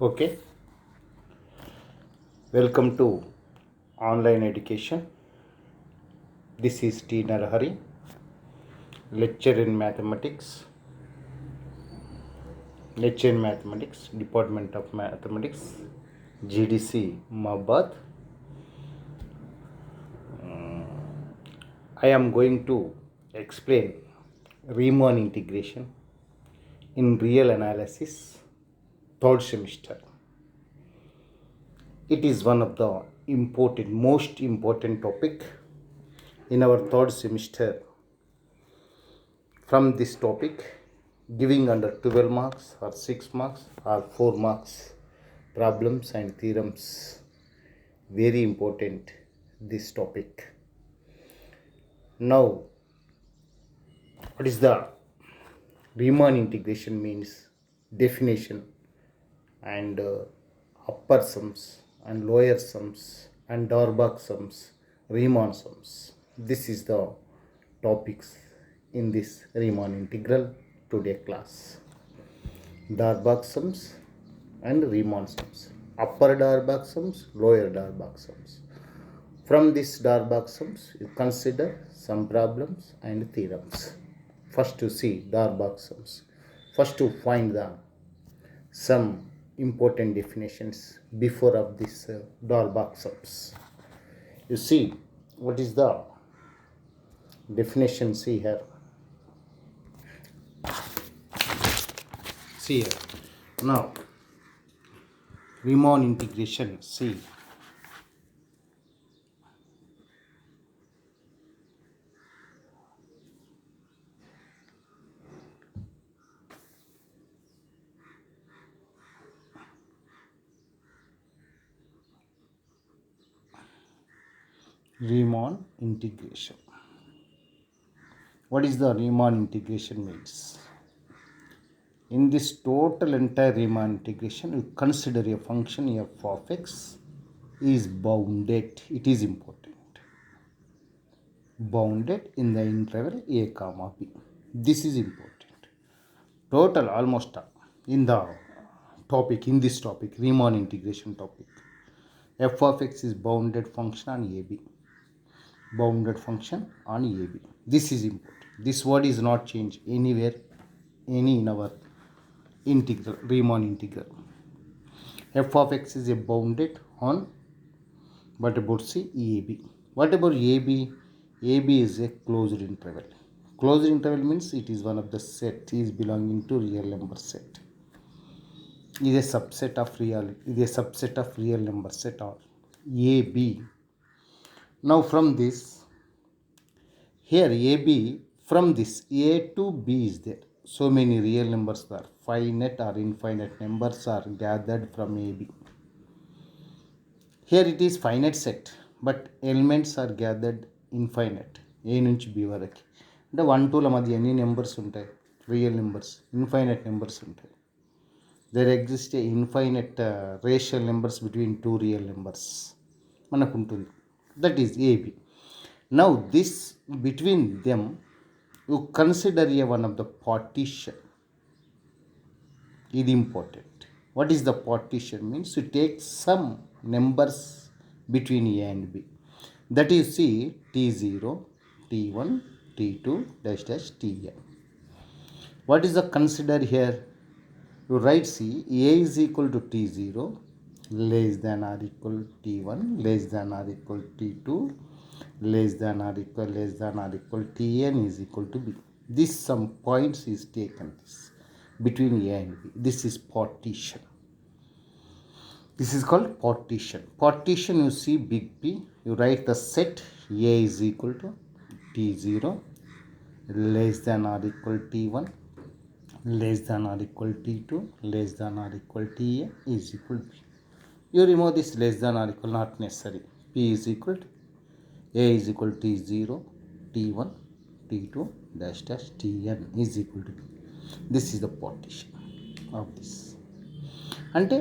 Okay, welcome to online education. This is T. Narahari, lecture in mathematics, Department of Mathematics, GDC Mabad. I am going to explain Riemann integration in real analysis, third semester. It is one of the most important topic in our third semester. From this topic, giving under 12 marks or 6 marks or 4 marks problems and theorems. Very important this topic. Now, what is the Riemann integration means? Definition and upper sums and lower sums and Darbach sums, Riemann sums. This is the topics in this Riemann integral today class. Darbach sums and Riemann sums. Upper Darbach sums, lower Darbach sums. From this Darbach sums, you consider some problems and theorems. First to see Darbach sums. First to find some important definitions before of this Darbach sums. You see, what is the definition? See here. See here. Now, Riemann integration. See. Riemann integration. What is the Riemann integration means? In this total entire Riemann integration, you consider a function f of x is bounded. It is important. Bounded in the interval a comma b. This is important. Total almost in the topic, in this topic, Riemann integration topic. F of x is bounded function on ab. Bounded function on ab. This is important. This word is not changed anywhere, any in our integral, Riemann integral. F of x is a bounded on, what about say ab? What about ab? ab is a closed interval. Closed interval means it is one of the set, is belonging to real number set. Is a subset of real number set or ab. Now from this, here ab, from this a to b is there. So many real numbers are finite or infinite numbers are gathered from ab. Here it is finite set, but elements are gathered infinite. A నుంచి b వరకు అంటే 1 2ల మధ్య ఎన్ని numbers ఉంటాయి? Real numbers, infinite numbers ఉంటాయి. There exist a infinite rational numbers between two real numbers మనకు ఉంటుంది. That is AB. Now this between them you consider a one of the partition. ఇది important. What is the partition means you take some numbers between a and b, that you see t0, t1, t2 dash dash tn. What is the consider here? You write, see, a is equal to t0 less than or equal t1 less than or equal t2 less than or equal tn is equal to b. This some points is taken this between a and b. This is partition. This is called partition. Partition, you see big P, you write the set A is equal to T0 less than or equal T1 less than or equal T2 less than or equal Ta is equal to B. You remove this less than or equal, not necessary. P is equal to A is equal to T0, T1, T2 dash dash Tn is equal to B. This is the partition of this. అంటే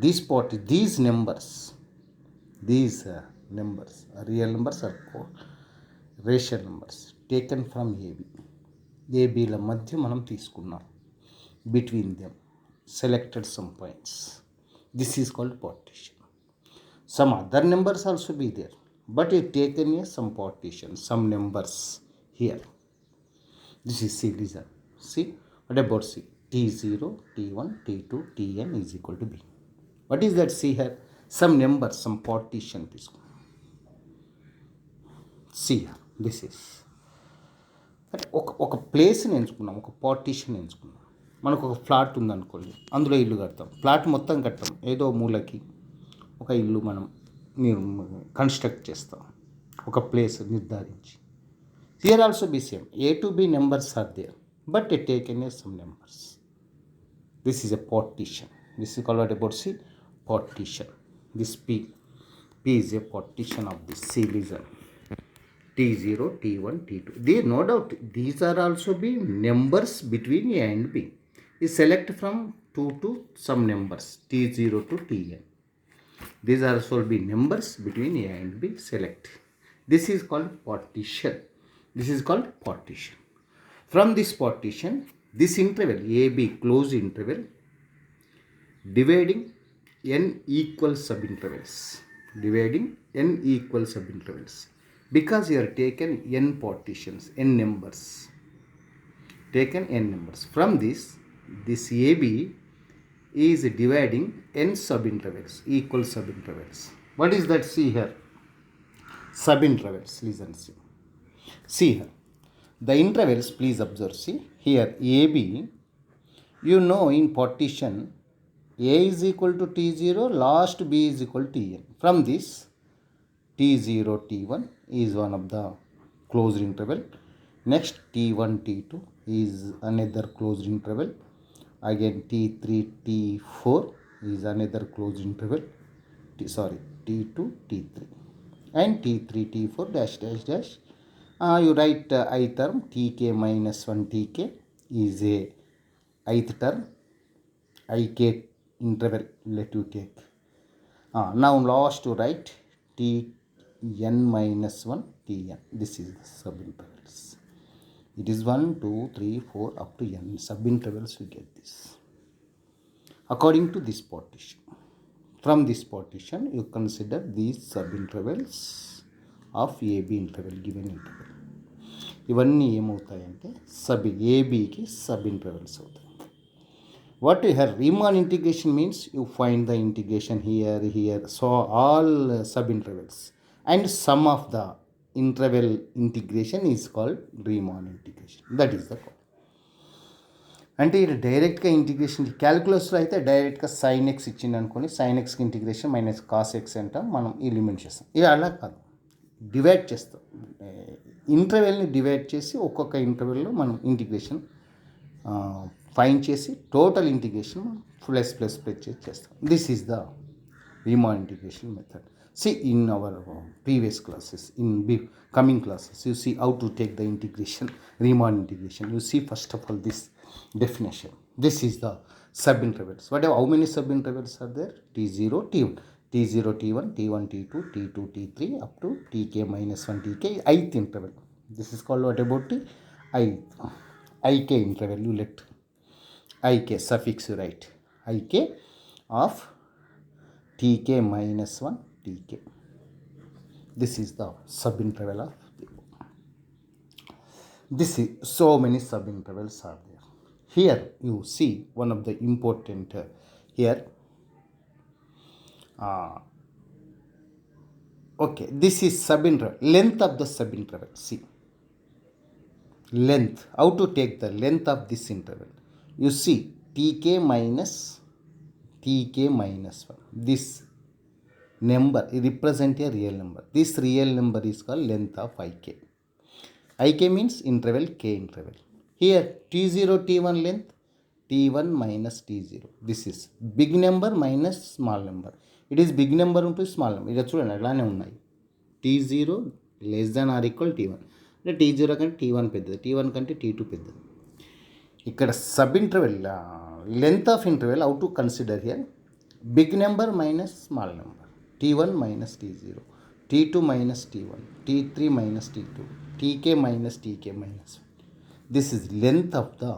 these numbers are real numbers or racial numbers taken from ఏబీల మధ్య మనం తీసుకున్నాం. Between them selected some points. This is called partition. Some other numbers also be there, but it taken as some partition, some numbers here. This is C. Listen. See, what about C? T0, T1, T2, Tn is equal to B. What is that C here? Some numbers, some partition. C here. This is. ఒక ప్లేస్ని ఎంచుకున్నాం, ఒక partition ఎంచుకున్నాం. మనకు ఒక flat ఉందనుకోండి, అందులో ఇల్లు కడతాం. Flat మొత్తం కట్టాం, ఏదో మూలకి ఒక ఇల్లు మనం కన్స్ట్రక్ట్ చేస్తాం, ఒక ప్లేస్ నిర్ధారించి. Here also be same. A to B numbers are there, but taken as some numbers. This is a partition. This is called what about C? Partition. This P is a partition of this C. Listen. T0, T1, T2. They no doubt these are also be numbers between A and B. You select from 2 to some numbers, T0 to Tn. These are also be numbers between A and B. Select. This is called partition. This is called partition. From this partition, this interval AB closed interval dividing n equal subintervals. Dividing n equal subintervals. Because you are taken n partitions, n numbers. Taken n numbers. From this AB is dividing n subintervals, equal subintervals. What is that? See here. Subintervals. Listen, see. See here. The intervals, please observe. See here. AB, you know in partition, A is equal to T0, last B is equal to Tn. From this, T0, T1 is one of the closed interval. Next, T1, T2 is another closed interval. Again, T3, T4 is another closed interval. T2, T3. And T3, T4, dash, dash, dash. You write I term, Tk minus 1 Tk is a ith term. Ik interval let you take. Now last to write Tn minus 1 Tn. This is the subintervals. It is 1, 2, 3, 4 up to n. Subintervals we get this. According to this partition. From this partition, you consider these subintervals of AB interval, given interval. ఇవన్నీ ఏమవుతాయంటే ఏబీకి sub intervals అవుతాయి. What you have Riemann integration means you find the integration here. So all sub-intervals and sum of the interval integration is called Riemann integration. That is the call. అంటే ఇది డైరెక్ట్గా integration క్యాలిక్యులస్లో అయితే డైరెక్ట్గా sign x ఇచ్చింది అనుకోండి, sine ఎక్స్కి integration minus cos x అంటాం, మనం ఎలిమెంట్ చేస్తాం. ఇది అలా కాదు, డివైడ్ చేస్తాం. ఇంటర్వెల్ని డివైడ్ చేసి ఒక్కొక్క ఇంటర్వెల్లో మనం ఇంటిగ్రేషన్ ఫైండ్ చేసి టోటల్ ఇంటిగ్రేషన్ ప్లస్ చేసి చేస్తాం. This is the Riemann integration method. See in our previous classes, in coming classes, you see how to take the integration, Riemann integration. You see first of all this definition. This is the subintervals. How many subintervals are there? T0, T1. T0, T1, T1, T2, T2, T3 up to Tk minus 1 Tk, ith interval. This is called what about the Ik interval. You let Ik suffix you write Ik of Tk minus 1 Tk. This is the subinterval of this is so many subintervals are there. Here you see one of the important here. Okay, this is subinterval, length of the subinterval. See, length, how to take the length of this interval. You see Tk minus 1. This number represent a real number. This real number is called length of Ik. Ik means interval k interval. Here T0, T1 length, T1 minus T0. This is big number minus small number. It is big number into small number. ఇది చూడండి అలానే ఉన్నాయి. T0 less than or equal T1. అంటే T0 కంటే T1 పెద్దది, T1 కంటే T2 పెద్దది. ఇక్కడ sub interval length of interval how to consider here big number minus small number. T1 minus T0, T2 minus T1, T3 minus T2, Tk minus Tk minus 1. This is length of the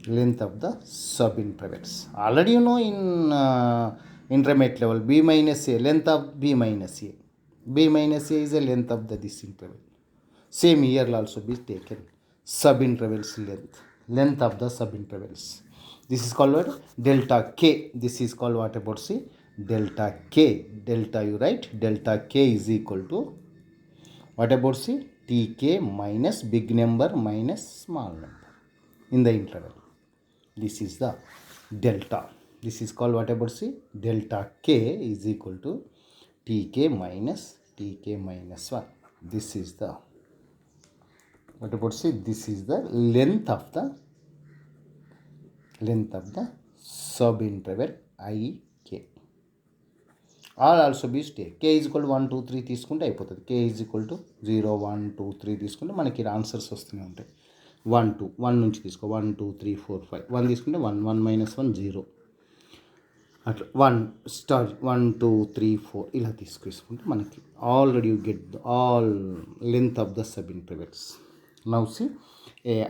length of the subintervals. Already you know in intermediate level b minus a, length of b minus a. B minus a is the length of this interval. Same here will also be taken. Subintervals length of the subintervals. This is called what? Delta k. This is called what about see? Delta k. Delta you write delta k is equal to what about see? Tk minus big number minus small number in the interval. This is the delta. This is called what about see? Delta k is equal to tk minus 1. This is the what about say? This is the length of the subinterval ik. All also be stay. K is equal to 1 2 3 తీసుకుంటే అయిపోతుంది. K is equal to 0 1 2 3 తీసుకుంటే మనకి answers వస్తూనే ఉంటాయి. 1 2 1 నుంచి తీసుకో 1 2 3 4 5 1 తీసుకుంటే 1 1 minus 1 0 అట్లా 1 స్టార్ 1 2 3 4 ఇలా తీసుకుంటే మనకి already you get all length of the subintervals. Now see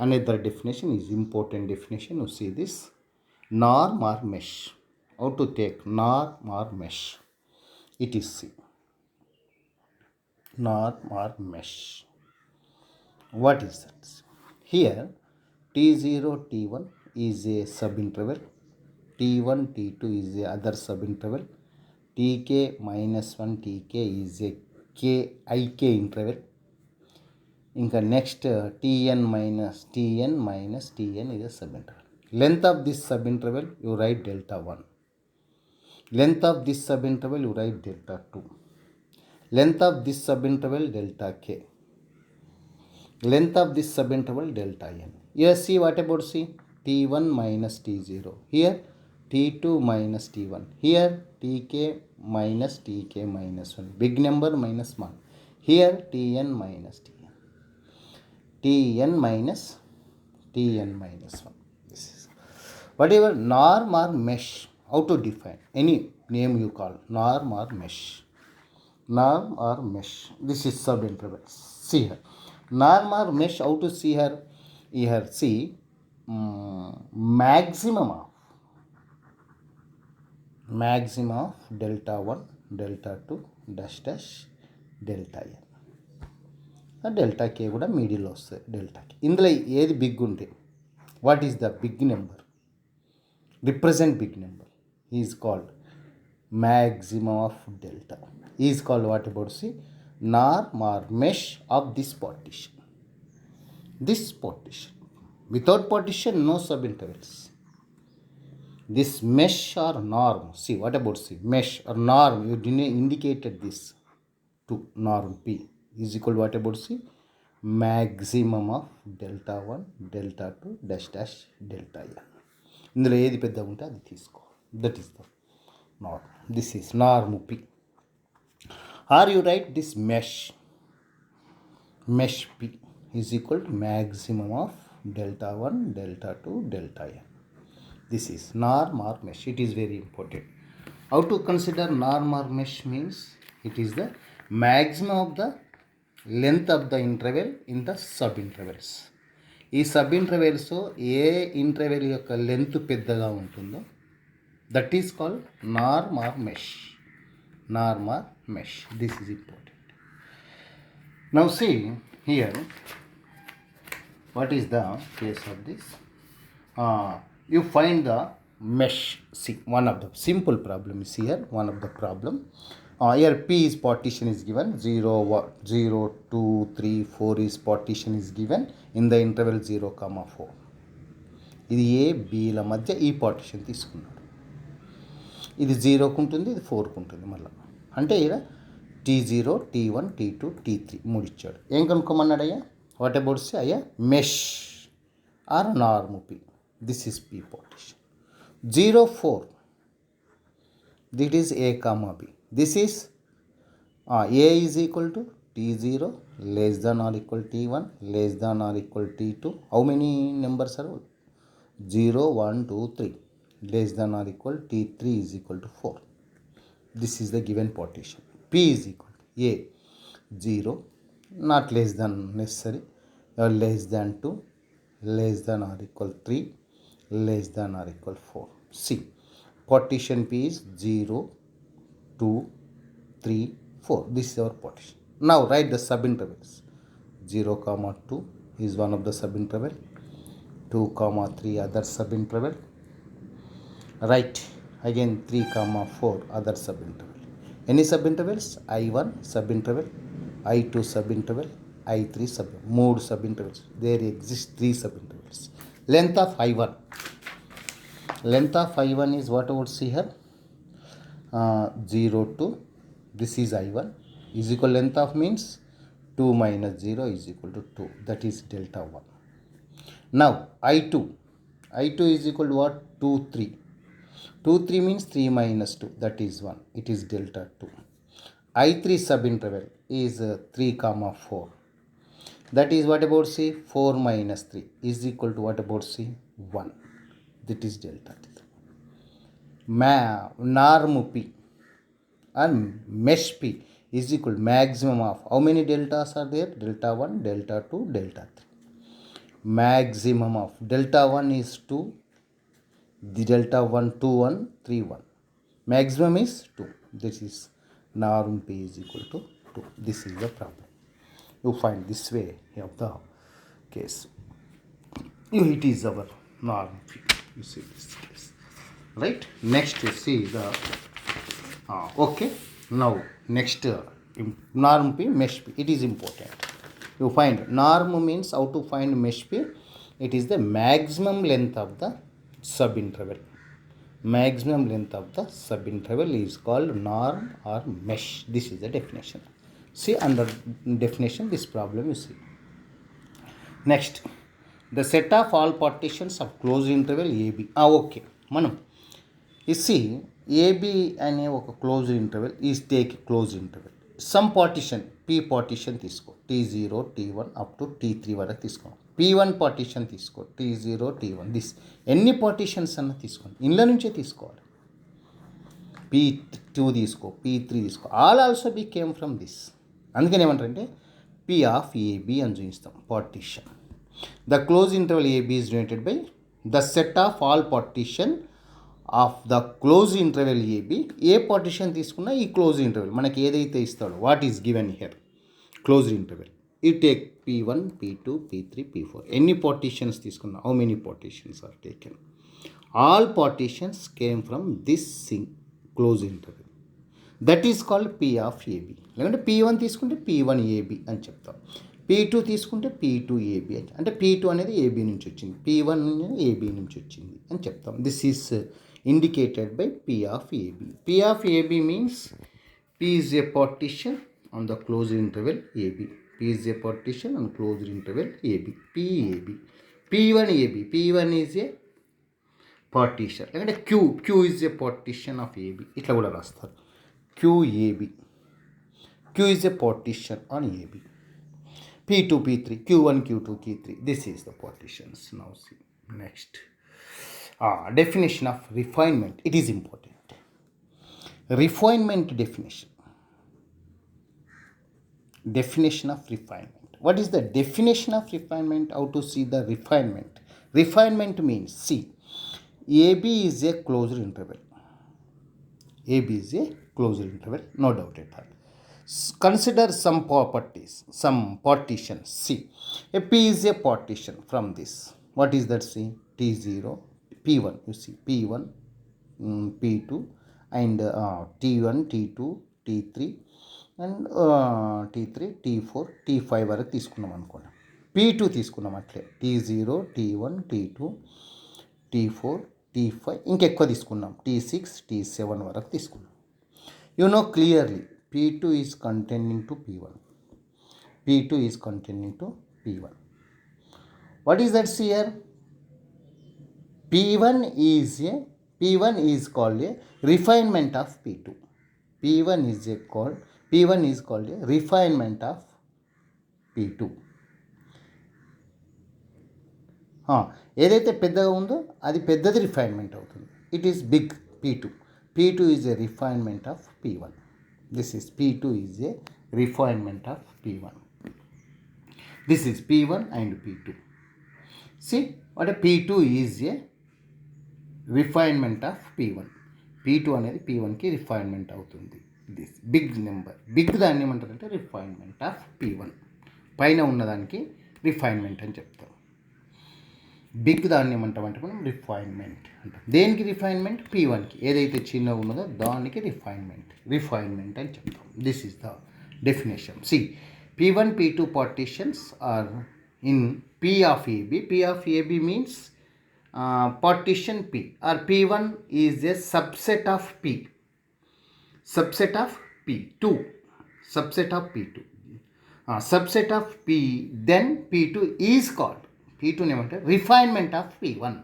another definition is important definition. You see this norm or mesh. How to take norm or mesh? It is see norm or mesh. What is that? Here T0 T1 is a subinterval, T1 T2 is a other subinterval, Tk minus 1 Tk is a ik interval. ఇంకా next tn minus tn is a subinterval. Length of this subinterval you write delta 1. Length of this subinterval you write delta 2. Length of this subinterval delta k. Length of this subinterval delta n. Here see what about see? T1 minus T0. Here T2 minus T1. Here Tk minus Tk minus 1. Big number minus small. Here Tn minus Tn. Tn minus 1. This is whatever norm or mesh. How to define? Any name you call norm or mesh. Norm or mesh. This is subinterval. See here. Norm or mesh. How to see here? Here see maximum of delta 1, delta 2, dash delta n. Delta k కూడా మీడియంలో వస్తుంది. Delta k ఇందులో ఏది big ఉంటే what is the big number represent big number is called maximum of delta is called what about see norm or mesh of this partition. Without partition no subintervals. This mesh or norm, see what about see mesh or norm, you indicated this to norm P is equal to what about see maximum of delta 1 delta 2 dash delta n. ఇందులో ఏది పెద్దగా ఉంటే అది తీసుకో. That is the norm. This is norm P. Or you write this mesh P is equal to maximum of delta 1 delta 2 delta n. This is norm or mesh. It is very important. How to consider norm or mesh means it is the maximum of the length of the interval in the subintervals. ఈ సబ్ఇంటర్వెల్స్ ఏ interval యొక్క length పెద్దగా ఉంటుందో that is called norm or mesh. This is important. Now see here what is the case of this? You find the mesh. See, one of the simple problem is here. One of the problem. Here P is partition is given 0, 2, 3, 4 is partition is given in the interval 0, 4. ఇది ఏ బీల మధ్య ఈ partition తీసుకున్నాడు. ఇది 0కు ఉంటుంది, ఇది 4కు ఉంటుంది. మళ్ళీ అంటే ఇక్కడ T0, T1, T2, T3 మూడు ఇచ్చాడు. ఏం కనుక్కోమన్నాడు అయ్యా? What about say అయ్యా mesh or norm P. This is P partition. 0, 4 this is A comma B. This is A is equal to T0 less than or equal T1 less than or equal T2. How many numbers are 0, 1, 2, 3 less than or equal T3 is equal to 4. This is the given partition. P is equal to A 0 not less than necessary, less than 2 less than or equal 3 less than or equal 4. See, partition P is 0, 2, 3, 4. This is our partition. Now write the subintervals. 0, 2 is one of the subinterval. 2, 3 other subinterval. Write again 3, 4 other subinterval. Any subintervals? I1 subinterval, I2 subinterval, I3 subinterval. More subintervals. There exist 3 subintervals. Length of I1. Length of I1 is what I would see here. 0 to, this is I1 is equal, length of means 2 minus 0 is equal to 2. That is delta 1. Now I2. I2 is equal to what? 2, 3. 2, 3 means 3 minus 2. That is 1. It is delta 2. I3 subinterval is 3, 4. That is what about C? 4 minus 3 is equal to what about C? 1. That is delta 3. Norm P and mesh P is equal to maximum of, how many deltas are there? Delta 1, delta 2, delta 3. Maximum of delta 1 is 2. The delta 1, 2, 1, 3, 1. Maximum is 2. This is norm P is equal to 2. This is the problem. You find this way of the case. It is our norm P. You see this case. Right? Next you see the, okay. Now next norm P, mesh P. It is important. You find norm means how to find mesh P. It is the maximum length of the subinterval. Maximum length of the subinterval is called norm or mesh. This is the definition. See, under definition this problem you see. Next, the set of all partitions of closed interval AB. Okay, మనం you see AB అనే ఒక closed interval is take close interval. Some partition P partition తీసుకో, T0, T1 up to T3 వరకు తీసుకో. P1 partition తీసుకో, T0, T1. This ఎన్ని partitions అన్న తీసుకోండి, ఇంట్లో నుంచే తీసుకోవాలి. P2 తీసుకో, P3 తీసుకో, all also be came from this. అందుకని ఏమంటారంటే P ఆఫ్ AB అని చూపిస్తాం partition. The close interval AB is denoted by the set of all partition of the close interval AB. ఏ పార్టిషన్ తీసుకున్నా ఈ క్లోజ్ ఇంటర్వెల్ మనకి ఏదైతే ఇస్తాడో, what is given here close interval, you take P1, P2, P3, P4. ఎన్ని partitions తీసుకున్నా, how many partitions are taken, all partitions came from this close interval. That is called P of AB. లేదంటే P1 తీసుకుంటే P1AB అని చెప్తాం, P2 తీసుకుంటే P2AB అంటే P2 అనేది AB నుంచి వచ్చింది, P1 అనేది AB నుంచి వచ్చింది అని చెప్తాం. This is indicated by P of AB. P of AB means P is a partition on the closed interval AB. P is a partition on closed interval AB. PAB. P1 AB. P1 is a partition. Like Q is a partition of AB. ఇట్లా కూడా రాస్తారు. QAB. Q is a partition on AB. P2, P3, Q1, Q2, Q3. This is the partitions. Now see next. Definition of refinement. It is important. Refinement definition. Definition of refinement. What is the definition of refinement? How to see the refinement? Refinement means, see, AB is a closed interval. AB is a closed interval, no doubt at all. Consider some properties, some partitions. See, a P is a partition from this. What is that? See, T0, P1, you see P1, P2 and T1, T2, T3 and T3, T4, T5 వరకు తీసుకున్నాం అనుకోండి. P2 తీసుకున్నాం అట్లే, T0, T1, T2, T4, T5 ఇంకెక్కువ తీసుకున్నాం, T6, T7 వరకు తీసుకున్నాం. You know clearly P2 is containing to P1. P2 is containing to P1. What is that here? P1 is called a refinement of P2. P1 is called a refinement of P2. ఏదైతే పెద్దగా ఉందో అది పెద్దది refinement అవుతుంది. It is big P2. P2 is a refinement of P1. This is P2 is a refinement of P1. This is P1 and P2. See, what a P2 is a refinement of P1. P2 అనేది P1కి refinement అవుతుంది. This big number, big దాన్ని ఏమంటారంటే refinement of P1. పైన ఉన్నదానికి refinement అని చెప్తాం. Big దాన్ని ఏమంటామంటే మనం రిఫైన్మెంట్ అంటాం. దేనికి రిఫైన్మెంట్? P1కి. ఏదైతే చిన్నగా ఉన్నదో దానికి రిఫైన్మెంట్ అని చెప్తాం. This is the definition. See, P1, P2 partitions are in P of AB. P of AB means partition P, or P1 is a subset of P. Subset of P2. Subset of P2. Subset of P, then P2 is called. P2 ఏమంటారు? Refinement of P1.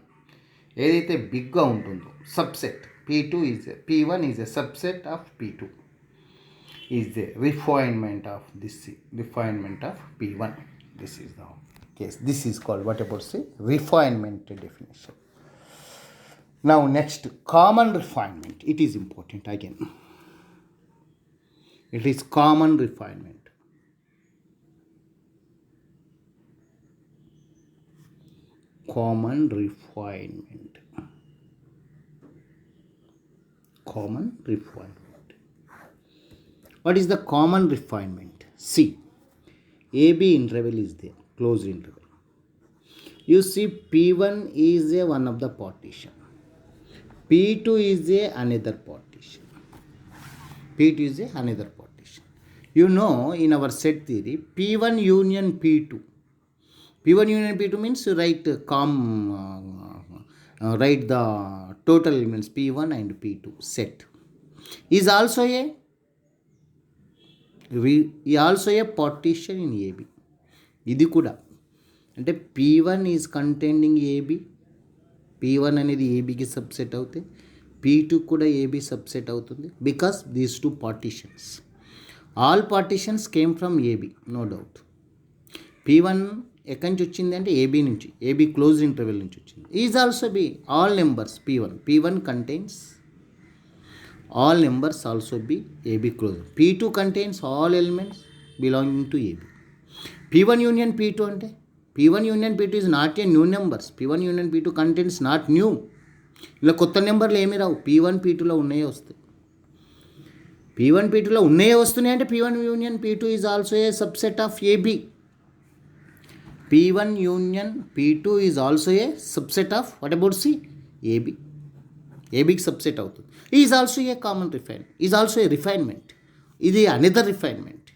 ఏదైతే బిగ్గా ఉంటుందో subset P1 is a subset of P2. Is a refinement of P1. This is the case. This is called what about say refinement definition. Now next, common refinement. It is important again. It is common refinement. Common refinement. What is the common refinement? See, AB interval is there, closed interval. You see, P1 is a one of the partition. P2 is a another partition. You know, in our set theory, P1 union P2. P1 union P2 means you write write the total elements P1 and P2 set. Is also a partition in AB. ఇది కూడా అంటే P1 is containing AB. P1 అనేది ఏబీకి subset అవుతే P2 కూడా AB subset అవుతుంది. Because these two partitions, all partitions came from AB, no doubt. P1 ఎక్కడి నుంచి వచ్చింది అంటే ఏబీ నుంచి, ఏబీ క్లోజ్ ఇంటర్వెల్ నుంచి వచ్చింది. Is also be all numbers P1 contains all numbers also be AB closed. P2 contains all elements belonging to AB. P1 union P2 ante P1 union P2 is not a new numbers. P1 union P2 contains not new. ఇలా కొత్త నెంబర్లు ఏమి రావు. P1 P2లో ఉన్నాయే వస్తాయి. P1 P2లో ఉన్నాయే వస్తున్నాయి అంటే P1 union P2 is also a subset of AB. P1 union P2 is also a subset of what about C? AB. ఏబీకి సబ్సెట్ అవుతుంది. Is also a common refinement, is also a refinement. ఇది another refinement.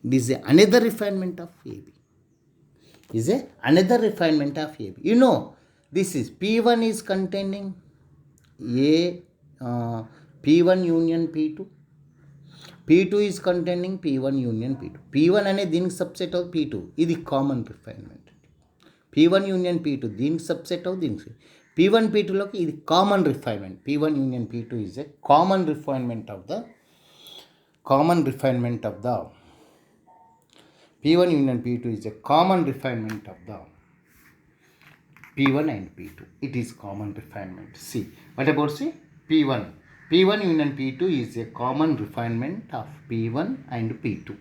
It is a another refinement of AB. Is a another refinement of AB. You know this is P1 is containing P1 union P2. P2 is containing P1 union P2. P1 అనేది దీనికి subset అవుతుంది P2. ఇది common refinement. P1 union P2 దీనికి subset అవుతుంది దీనికి. P1 P2లోకి ఇది common refinement. P1 union P2 is a common refinement of the P1 union P2 is a common refinement of the P1 and P2. It is common refinement. See, what about say P1 union P2 is a common refinement of P1 and P2.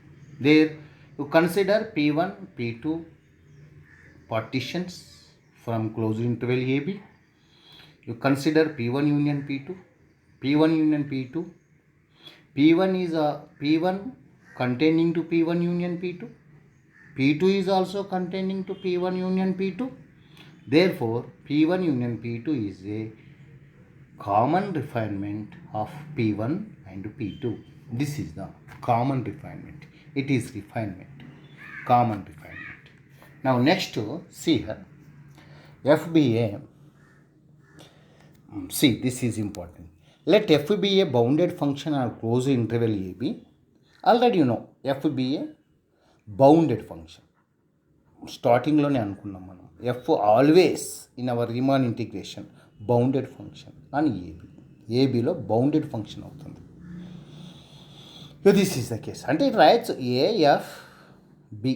There you consider P1 P2 partitions from closed interval AB. You consider P1 union P2. P1 union P2. P1 is a P1 containing to P1 union P2. P2 is also containing to P1 union P2. Therefore, P1 union P2 is a common refinement of P1 and P2. This is the common refinement. It is refinement. Common refinement. Now next, see here. FBA. See, this is important. Let F be a bounded function or closed interval AB. Already you know F be a bounded function. స్టార్టింగ్లోనే అనుకున్నాం మనం F always in our Riemann integration bounded function అని ఏబీలో bounded function అవుతుంది. This is the case. అంటే it రాయొచ్చు AF B.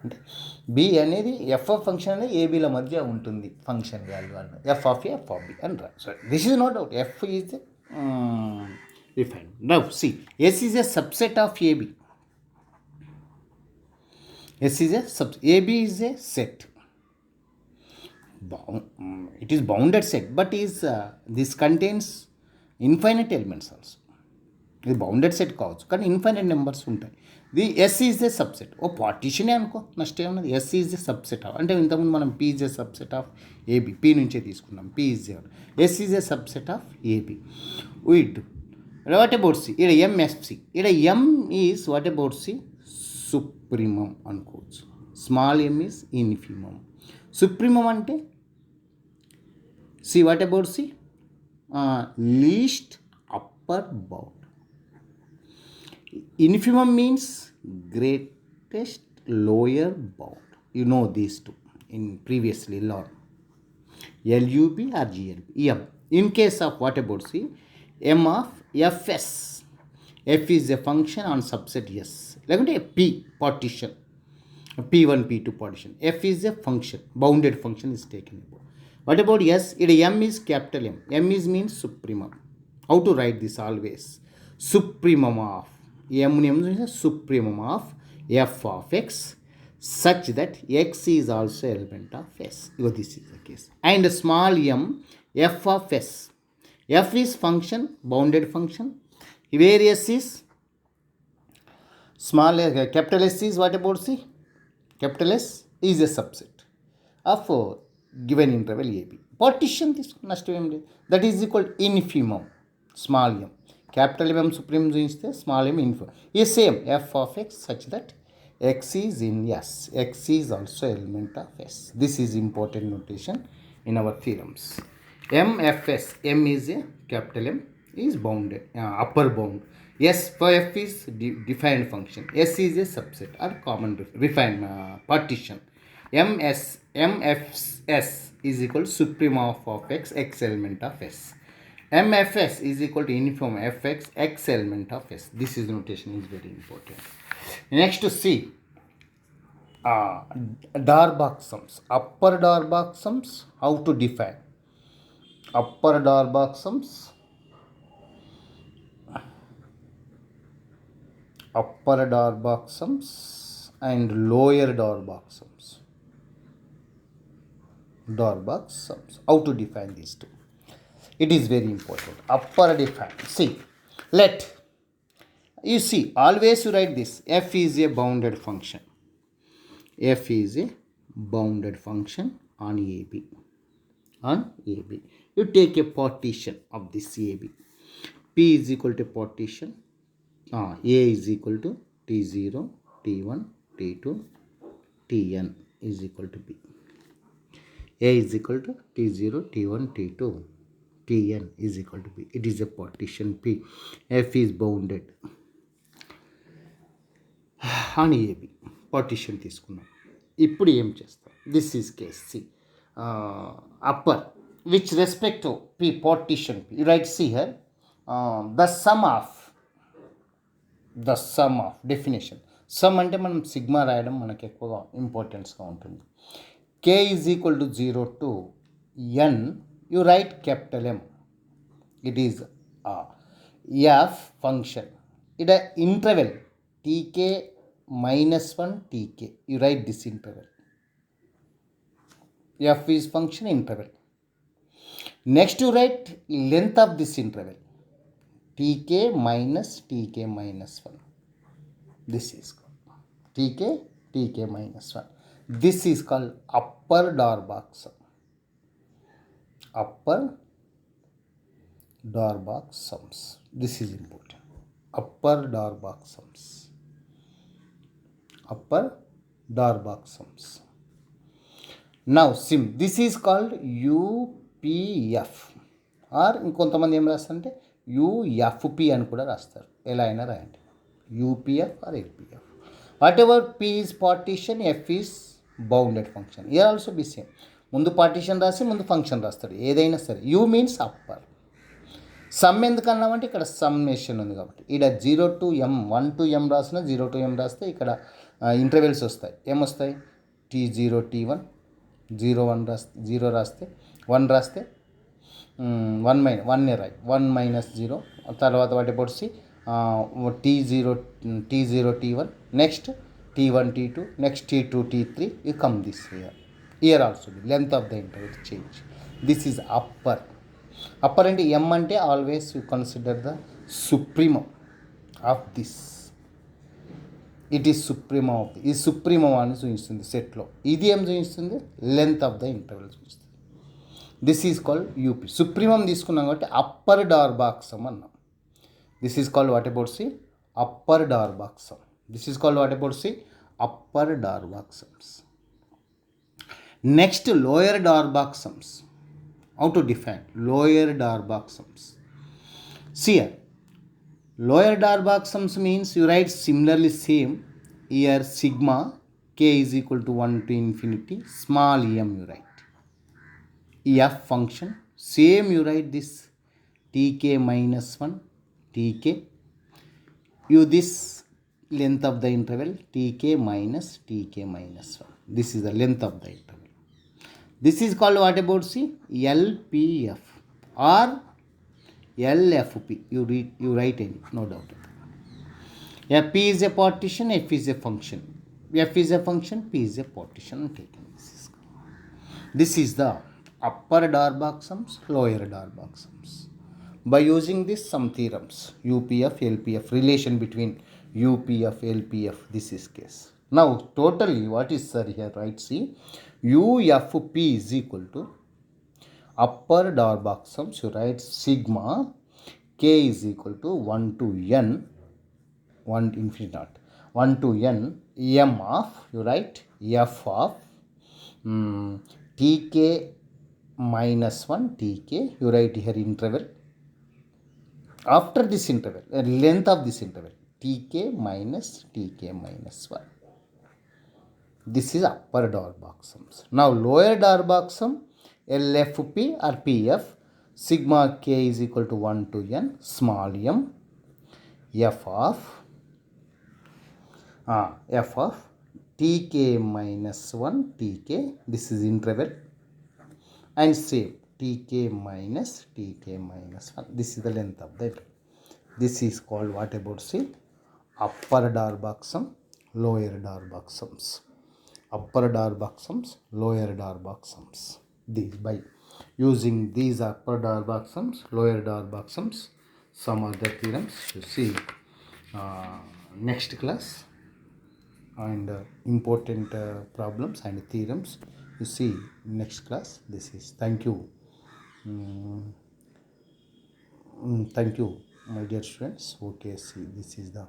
అంటే b అనేది ఎఫ్ ఆఫ్ ఫంక్షన్ అనేది ఏబీల మధ్య ఉంటుంది ఫంక్షన్ వాల్యూ అన్న ఎఫ్ ఆఫ్ బి అని రా. So this is no doubt f is refine. Now see S is a subset of AB. S is a AB is a set. It is bounded set, but this contains infinite elements also. ఇది bounded set కావచ్చు కానీ infinite numbers ఉంటాయి. The S is the subset. ఓ పార్టీషనే అనుకో, నష్టం ఏమన్నది. S is the subset of, అంటే ఇంతకుముందు మనం P is the subset of AB, P నుంచే తీసుకున్నాం. P is S is the subset of AB. With what about C, ఇక్కడ ఎంఎఫ్సి, ఇక్కడ M is what about C, supremum అనుకోవచ్చు. Small M is infimum. Supremum అంటే C, what about C, least upper bound. Infimum means greatest lower bound. You know these two in previously learned. LUB or GLB. M. In case of what about C? M of Fs. F is a function on subset S. Like a P partition. P1, P2 partition. F is a function. Bounded function is taken. What about S? M is capital M. M is means supremum. How to write this always? Supremum of. M is supremum of f of x such that x is also element of s. This is the case. And small m, f of s. F is function, bounded function. Where s is small, capital S is what about C? Capital S is a subset of given interval AB. Partition this that is equal to infimum, small m. Capital M supreme is small m info is same f of x such that x is in S. X is also element of S. This is important notation in our theorems. MFS, M is a capital M is bounded, upper bound. S for F is defined function. S is a subset or common refined partition. MFS is equal to supreme of x, x element of S. MFS is equal to infimum fx, x element of S. This is notation is very important. Next to C, Darboux sums. Upper Darboux sums, how to define? Upper Darboux sums, upper Darboux sums and lower Darboux sums. Darboux sums. How to define these two? It is very important. Upper define. See, let you see, always you write this. F is a bounded function. F is a bounded function on AB. On AB. You take a partition of this AB. P is equal to partition. A is equal to T0, T1, T2, Tn is equal to B. A is equal to T0, T1, T2. Tn is equal to B. It is a partition P. F is bounded on AB. Partition తీసుకున్నాం. ఇప్పుడు ఏం చేస్తాం? This is case C. Upper, which respect to P partition P. You write C here. The sum of definition. Sum అంటే మనం sigma రాయడం మనకు ఎక్కువగా ఇంపార్టెన్స్గా ఉంటుంది. K is equal to 0 to n. You write capital M. It is f function. It is interval tk minus 1 tk. You write this interval. F is function interval. Next you write length of this interval. tk minus 1. This is called tk minus 1. This is called upper Darboux sum. Upper Darboux sums. This is important. Upper Darboux sums. Upper Darboux sums. Now sim. This is called UPF. Or ఇంకొంతమంది ఏం రాస్తారంటే UFP అని కూడా రాస్తారు. ఎలా అయినా రాయండి. UPF or LPF. Whatever P is partition, F is bounded function. Here also be same. ముందు partition రాసి ముందు ఫంక్షన్ రాస్తాడు ఏదైనా సరే. You means upper. సమ్ ఎందుకన్నామంటే ఇక్కడ సమ్మేషన్ ఉంది కాబట్టి ఇక్కడ 0 to m 1 to m రాసిన 0 to m రాస్తే ఇక్కడ ఇంటర్వెల్స్ వస్తాయి. ఏమొస్తాయి? T0 T1 0 రాస్తే 0 రాస్తే 1 రాస్తే 1 రాయి 1 మైనస్ 0 తర్వాత వాటి పొడిచి T0 T1 next T1 T2 next T2 T3 you come this here. Here also the length of the interval change. This is upper. Upper and m ante always you consider the supremum of this. It is supremum of the. Is supremum అని చూపిస్తుంది సెట్లో. ఇది ఏం చూపిస్తుంది? Length of the interval చూపిస్తుంది. This is called UP. Supremum తీసుకున్నాం కాబట్టి upper Darboux sum అన్నాం. This is called what about C upper Darboux sum. This is called what about C upper Darboux sums. Next, lower Darboxams. How to define lower Darboxams? See here, lower Darboxams means you write similarly same. Here sigma k is equal to 1 to infinity, small m you write. F function, same you write this tk minus 1 tk. You this length of the interval tk minus 1. This is the length of the interval. This is called what about see LPF or LFP. You write any, no doubt. Yeah, P is a partition, F is a function. F is a function, P is a partition taken. This is the upper Darboxams, lower Darboxams. By using this some theorems, UPF, LPF, relation between UPF, LPF, this is case. Now totally what is sir here, right? See, UFP is equal to upper Darboxams, you write sigma k is equal to 1 to n 1 infinity not 1 to n m of you write f of tk minus 1 tk, you write here interval. After this interval, length of this interval tk minus 1. This is upper Darboxams. Now lower Darboxam LFP or PF, sigma k is equal to 1 to n small m f of tk minus 1 tk, this is interval, and same tk minus 1. This is the length of the interval. This is called what about say upper Darboxam, lower Darboxams. Upper Darboxams, lower Darboxams. These by using these upper Darboxams, lower Darboxams, some other theorems you see next class, and important problems and theorems you see next class. This is thank you. Thank you my dear students. Okay, see this is the